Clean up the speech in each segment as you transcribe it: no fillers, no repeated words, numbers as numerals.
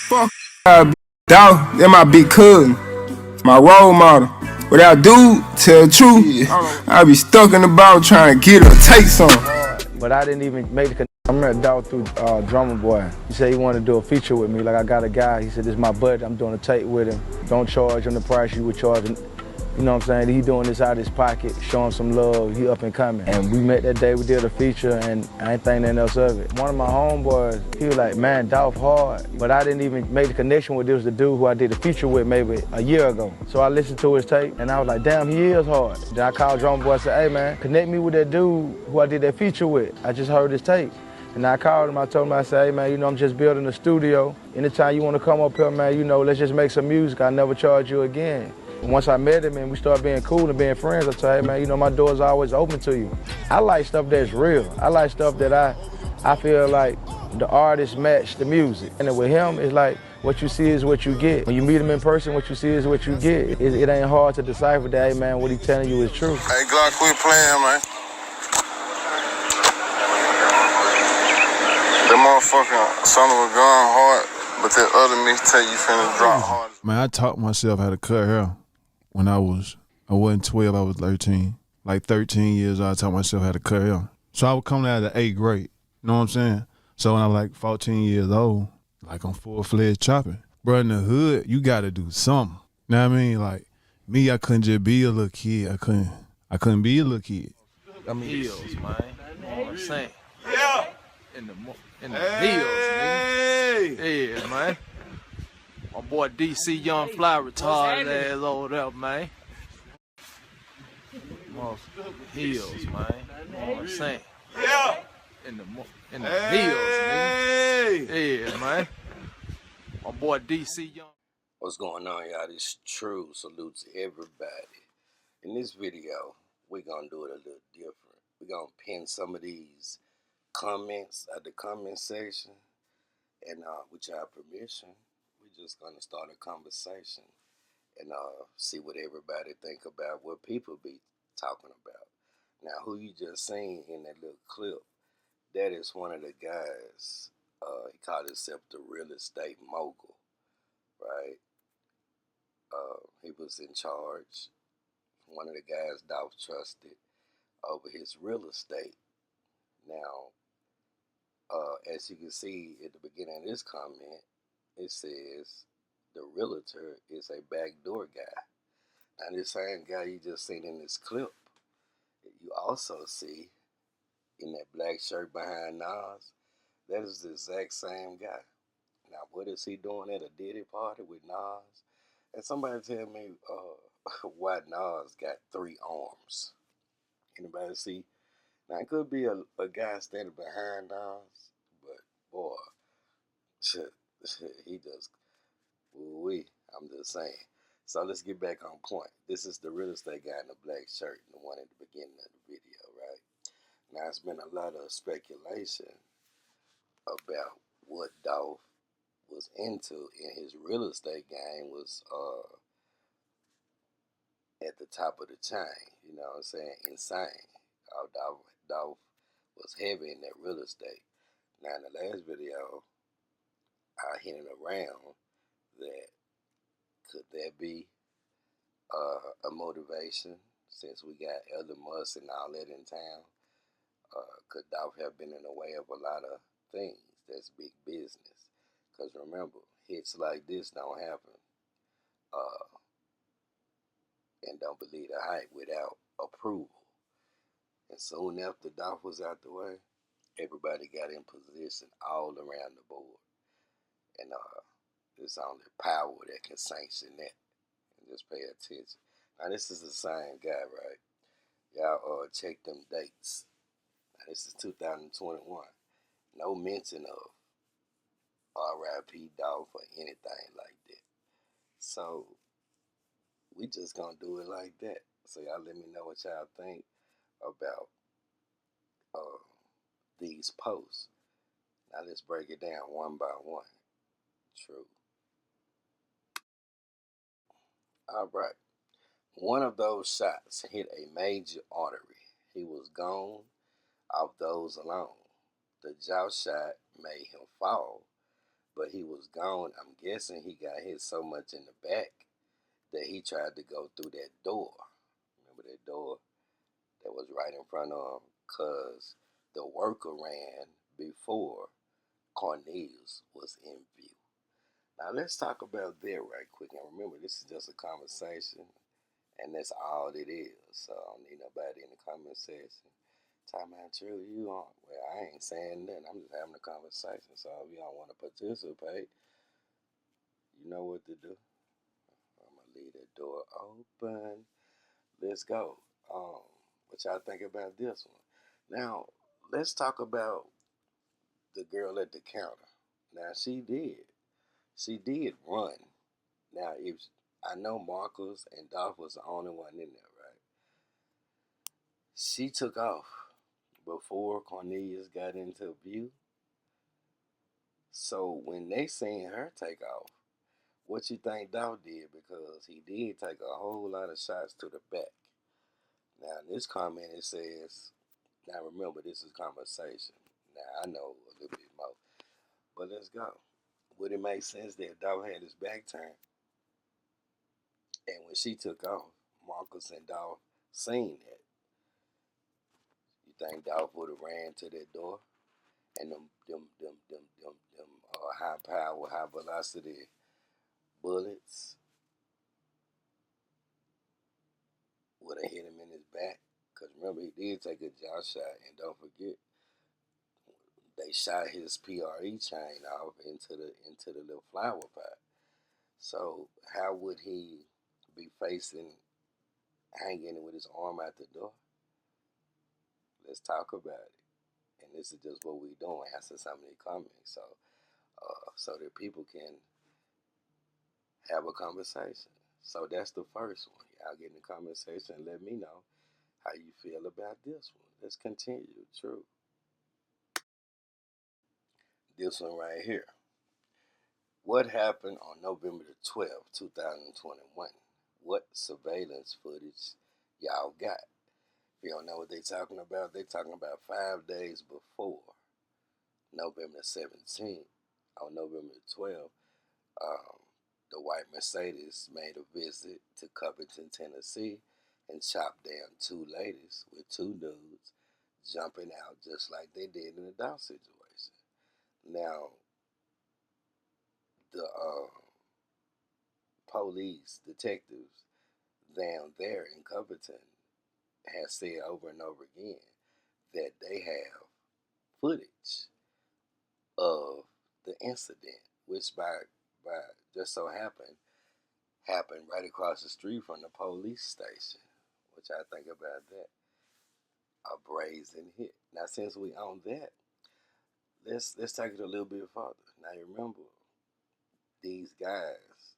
Fuck Dolph, they're my big cousin, my role model. Without dude, tell the truth, I be stuck in the bottle trying to get her, take some. But I didn't even make the connection. I met Dolph through Drummer Boy. He said he wanted to do a feature with me. Like, I got a guy, he said, this is my buddy, I'm doing a tape with him. Don't charge him the price you would charge him. You know what I'm saying? He doing this out of his pocket, showing some love, he up and coming. And we met that day, we did a feature, and I ain't think nothing else of it. One of my homeboys, he was like, man, Dolph hard. But I didn't even make the connection with this, the dude who I did a feature with maybe a year ago. So I listened to his tape, and I was like, damn, he is hard. Then I called Drummer Boy and said, hey man, connect me with that dude who I did that feature with. I just heard his tape. And I called him, I told him, I said, hey man, you know, I'm just building a studio. Anytime you want to come up here, man, you know, let's just make some music. I'll never charge you again. Once I met him and we started being cool and being friends, I said, hey man, you know, my door's always open to you. I like stuff that's real. I like stuff that I feel like the artist match the music. And with him, it's like what you see is what you get. When you meet him in person, what you see is what you get. It ain't hard to decipher that, hey man, what he telling you is true. Hey, Glock, quit playing, man. That motherfucking son of a gun hard, but that other mixtape you finna drop hard. Man, I taught myself how to cut hair when I wasn't 12, I was 13. Like 13 years old, I taught myself how to cut hair. So I was coming out of the 8th grade, you know what I'm saying? So when I was like 14 years old, like I'm full-fledged chopping. Bro, in the hood, you gotta do something. You know what I mean? Like, me, I couldn't just be a little kid. I couldn't be a little kid. Them heels, man. You know what I'm saying? Yeah. In the heels, nigga. Yeah, man. My boy DC Young Fly retarded ass over there, man. Heels, man. You know what I'm saying? Yeah. In the heels, nigga. Yeah, man. My boy DC Young. What's going on, y'all? This True. Salute to everybody. In this video, we're gonna do it a little different. We're gonna pin some of these comments at the comment section, and with y'all permission, we're just gonna start a conversation and see what everybody think about what people be talking about. Now, who you just seen in that little clip, that is one of the guys. He called himself the real estate mogul, right? He was in charge. One of the guys Dolph trusted over his real estate. Now, as you can see at the beginning of this comment, it says the realtor is a backdoor guy. Now, this same guy you just seen in this clip, you also see in that black shirt behind Nas, that is the exact same guy. Now, what is he doing at a Diddy party with Nas? And somebody tell me why Nas got 3 arms. Anybody see? Now, it could be a guy standing behind Nas, but boy, he just, I'm just saying. So let's get back on point. This is the real estate guy in the black shirt, the one at the beginning of the video, right? Now, it's been a lot of speculation about what Dolph was into in his real estate game was at the top of the chain, you know what I'm saying? Insane. Dolph was heavy in that real estate. Now, in the last video, I hinted around that could there be a motivation since we got Elon Musk and all that in town? Could Dolph have been in the way of a lot of things that's big business? Because remember, hits like this don't happen. And don't believe the hype without approval. And soon after Dolph was out the way, everybody got in position all around the board. And it's only power that can sanction that. And just pay attention. Now, this is the same guy, right? Y'all check them dates. Now, this is 2021. No mention of R.I.P. Dolph or anything like that. So, we just gonna do it like that. So y'all let me know what y'all think about these posts. Now let's break it down one by one. True. All right. One of those shots hit a major artery. He was gone off those alone. The jaw shot made him fall, but he was gone. I'm guessing he got hit so much in the back that he tried to go through that door. Remember that door that was right in front of him? Because the worker ran before Cornelius was in view. Now let's talk about that right quick. And remember, this is just a conversation, and that's all it is. So I don't need nobody in the comment section talking about True, you on. Well, I ain't saying nothing. I'm just having a conversation. So if you don't want to participate, you know what to do. I'm gonna leave that door open. Let's go. What y'all think about this one? Now, let's talk about the girl at the counter. Now, she did run. Now, if I know Marcus and Dolph was the only one in there, right? She took off before Cornelius got into view. So when they seen her take off, what you think Dolph did? Because he did take a whole lot of shots to the back. Now, in this comment, it says, now remember, this is conversation. Now, I know a little bit more. But let's go. Would it make sense that Dolph had his back turned? And when she took off, Marcus and Dolph seen that. You think Dolph would have ran to that door? And them high power, high velocity bullets would have hit him in his back? Because remember, he did take a jaw shot. And don't forget, they shot his PRE chain off into the little flower pot. So how would he be hanging with his arm out the door? Let's talk about it. And this is just what we doing, answer some of these comments, so that people can have a conversation. So that's the first one. Y'all get in the conversation and let me know how you feel about this one. Let's continue. True. This one right here. What happened on November the 12th, 2021? What surveillance footage y'all got? If you don't know what they talking about, they talking about 5 days before November 17th. On November 12th, the white Mercedes made a visit to Covington, Tennessee, and chopped down 2 ladies with 2 dudes jumping out just like they did in the Dolph situation. Now, the police detectives down there in Covington has said over and over again that they have footage of the incident, which by just so happened right across the street from the police station. Which I think about that. A brazen hit. Now, since we own that, let's take it a little bit further. Now, you remember these guys.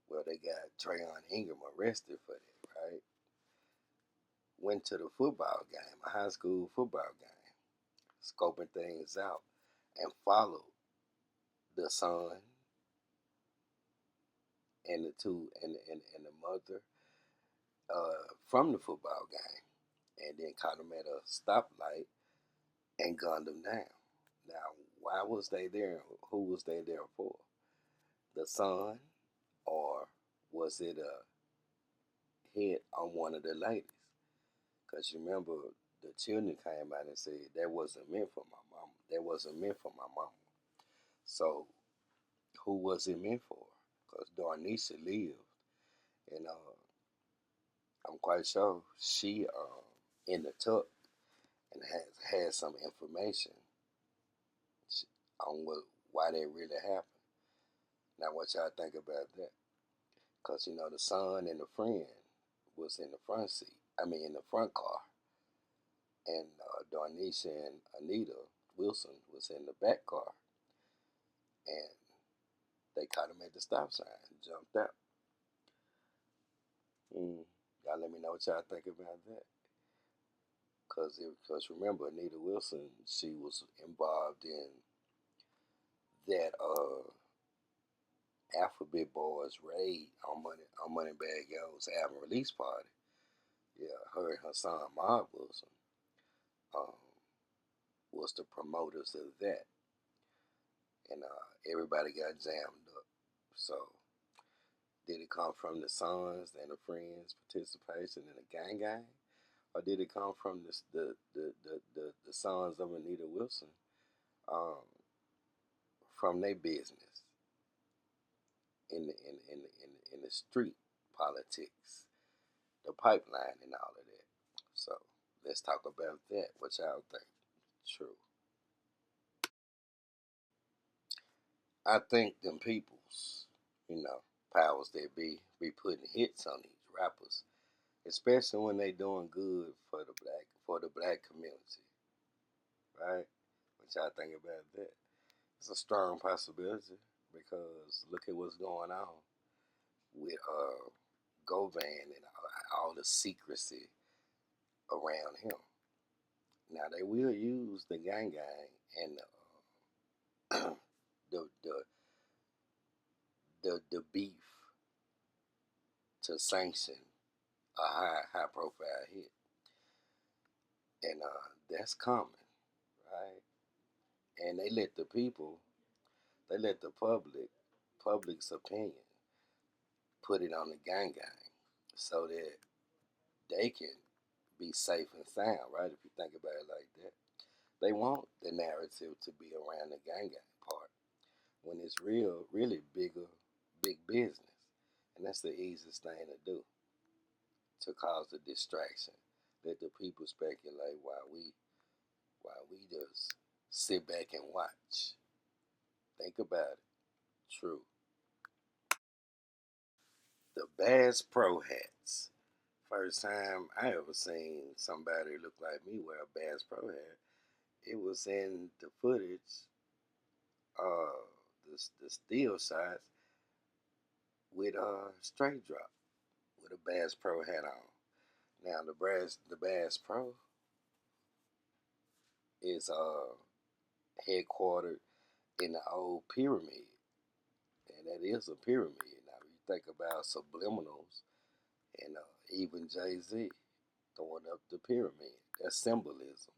Well, they got Trayon Ingram arrested for that, right? Went to the football game, a high school football game, scoping things out, and followed the son and the the mother from the football game, and then caught them at a stoplight and gunned them down. Now, why was they there? Who was they there for? The son, or was it a hit on one of the ladies? Because you remember, the children came out and said that wasn't meant for my mama. That wasn't meant for my mama. So, who was it meant for? Because Darnisha lived, and I'm quite sure she in the tuck and has had some information on why that really happened. Now, what y'all think about that? Because, the son and the friend was in the front seat. In the front car. And Darnisha and Anita Wilson was in the back car. And they caught him at the stop sign and jumped out. Y'all let me know what y'all think about that. Because remember, Anita Wilson, she was involved in that Alphabet Boys raid on Moneybag Yo's album release party. Yeah, her and her son, Marv Wilson, was the promoters of that. And everybody got jammed up. So, did it come from the sons and the friends' participation in the gang, or did it come from the sons of Anita Wilson um, from their business in the street politics, the pipeline, and all of that? So let's talk about that. What y'all think? True. I think them peoples, powers that be putting hits on these rappers, especially when they doing good for the black community, right? What y'all think about that? It's a strong possibility because look at what's going on with Govan and all the secrecy around him. Now they will use the gang and the the beef to sanction a high profile hit, and that's common, right? And they let the public's opinion put it on the gang, so that they can be safe and sound, right? If you think about it like that, they want the narrative to be around the gang part when it's really big business, and that's the easiest thing to do to cause the distraction. Let the people speculate while we just sit back and watch. Think about it. True. The Bass Pro hats. First time I ever seen somebody look like me wear a Bass Pro hat, it was in the footage, the still shots with a straight drop with a Bass Pro hat on. Now the Bass Pro is headquartered in the old pyramid, and that is a pyramid. Now you think about subliminals and even Jay-Z throwing up the pyramid. That's symbolism.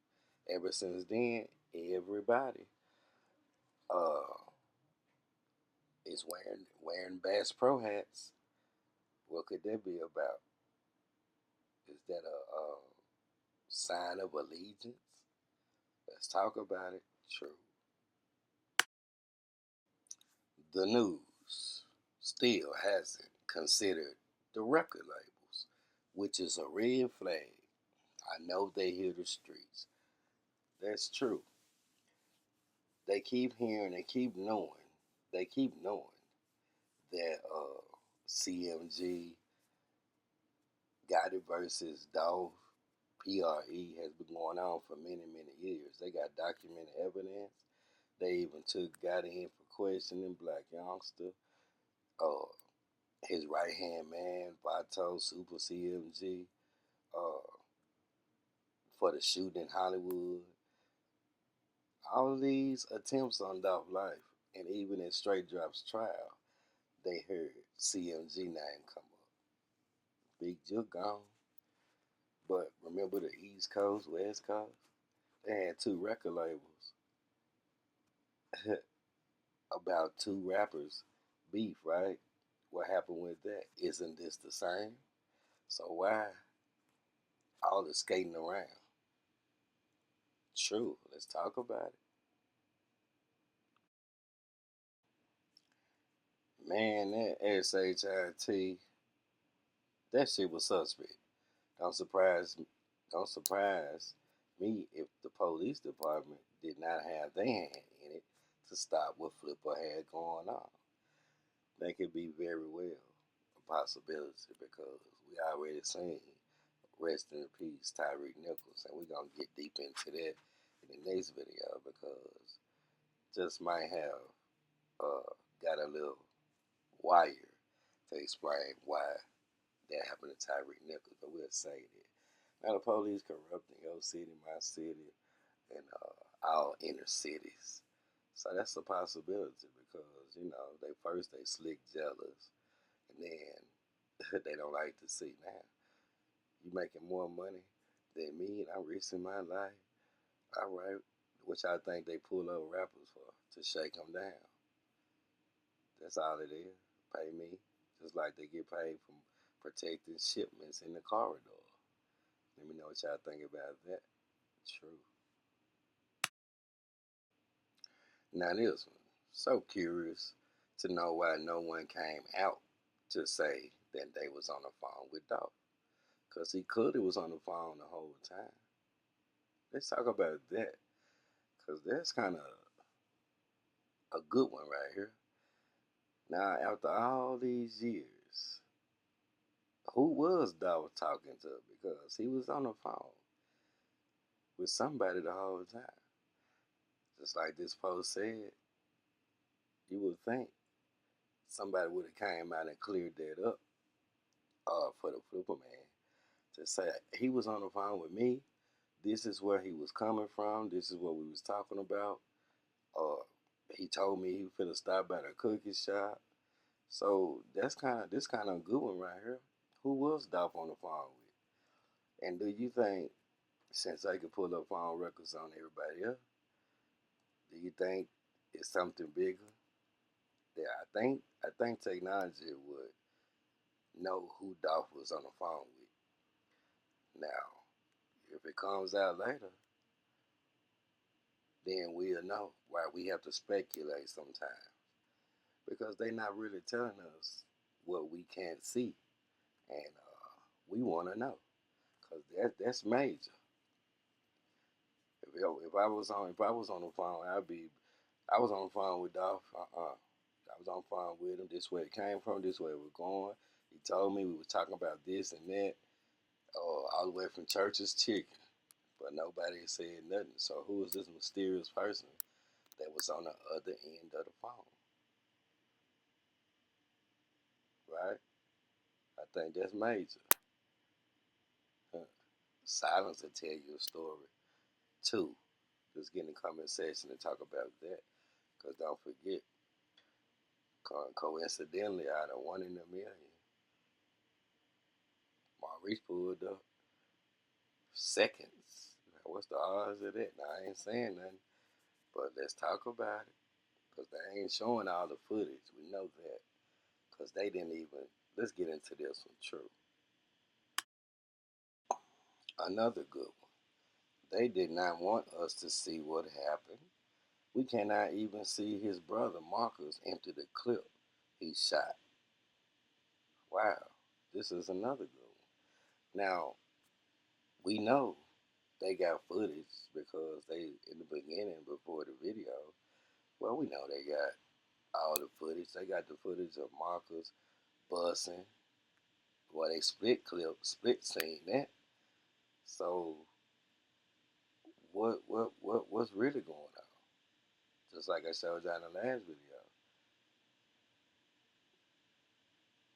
Ever since then, everybody uh, is wearing Bass Pro hats. What could that be about? Is that a sign of allegiance? Let's talk about it. True. The news still hasn't considered the record labels, which is a red flag. I know they hear the streets. That's true. They keep hearing, they keep knowing that CMG got it versus Dolph, PRE has been going on for many, many years. They got documented evidence. They even got in for questioning Black Youngster, uh, his right hand man, Vato, Super CMG, uh, for the shooting in Hollywood. All of these attempts on Dolph life, and even in Straight Drop's trial, they heard CMG name come up. Big Jook gone. But remember the East Coast, West Coast? They had two record labels about two rappers beef, right? What happened with that? Isn't this the same? So why all the skating around? True, let's talk about it. Man, that SHIT, that shit was suspect. Don't surprise don't surprise me if the police department did not have their hand in it to stop what Flipper had going on. That could be very well a possibility because we already seen rest in peace Tyreek Nichols, and we're gonna get deep into that in the next video because just might have got a little wire to explain why that happened to Tyreek Nichols, but we'll say that. Now the police corrupting your city, my city, and all inner cities. So that's a possibility because they slick jealous, and then they don't like to see now you making more money than me, and I'm risking my life. All right, which I think they pull up rappers for to shake them down. That's all it is. Pay me just like they get paid from protecting shipments in the corridor. Let me know what y'all think about that. True. Now this one. So curious to know why no one came out to say that they was on the phone with Dolph. Because he could have was on the phone the whole time. Let's talk about that. Because that's kind of a good one right here. Now, after all these years, who was Dolph talking to? Because he was on the phone with somebody the whole time. Just like this post said, you would think somebody would have came out and cleared that up for the flipper man to say he was on the phone with me. This is where he was coming from. This is what we was talking about. He told me he was finna stop by the cookie shop. So this kind of a good one right here. Who was Dolph on the phone with? And do you think, since they could pull up phone records on everybody else, do you think it's something bigger? Yeah, I think technology would know who Dolph was on the phone with. Now, if it comes out later, then we'll know why we have to speculate sometimes. Because they're not really telling us what we can't see. And we want to know. Because that's major. If I was on the phone, I was on the phone with Dolph. I was on the phone with him. This where it came from. This where it was going. He told me we were talking about this and that. All the way from Church's Chicken, but nobody said nothing. So who is this mysterious person that was on the other end of the phone? Right? I think that's major. Silence will tell you a story too. Just get in the comment section and talk about that. Because don't forget, coincidentally, out of 1 in a million, Maurice pulled up seconds. Now, what's the odds of that? Now, I ain't saying nothing, but let's talk about it. Because they ain't showing all the footage. We know that. Because they didn't even. Let's get into this one. True. Another good one. They did not want us to see what happened. We cannot even see his brother Marcus enter the clip he shot. Wow. This is another good one. Now, we know they got footage because they, in the beginning, before the video, well, we know they got all the footage. They got the footage of Marcus bussing. Well, they split scene that. So, what's really going on? Just like I showed you in the last video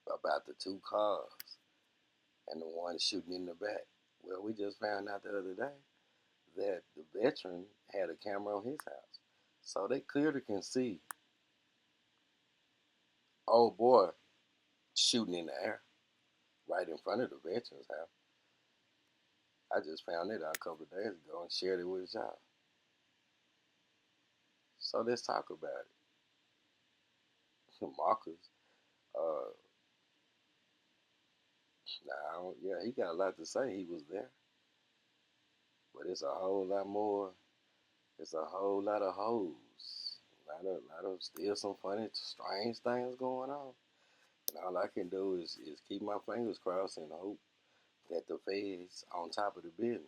about the 2 cars and the one shooting in the back. Well, we just found out the other day that the veteran had a camera on his house. So they clearly can see old boy shooting in the air right in front of the veteran's house. I just found it out a couple of days ago and shared it with y'all. So let's talk about it. Marcus, now, yeah, he got a lot to say. He was there. But it's a whole lot more. It's a whole lot of hoes. A lot of still some funny, strange things going on. And all I can do is keep my fingers crossed and hope that the feds on top of the business.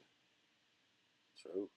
True.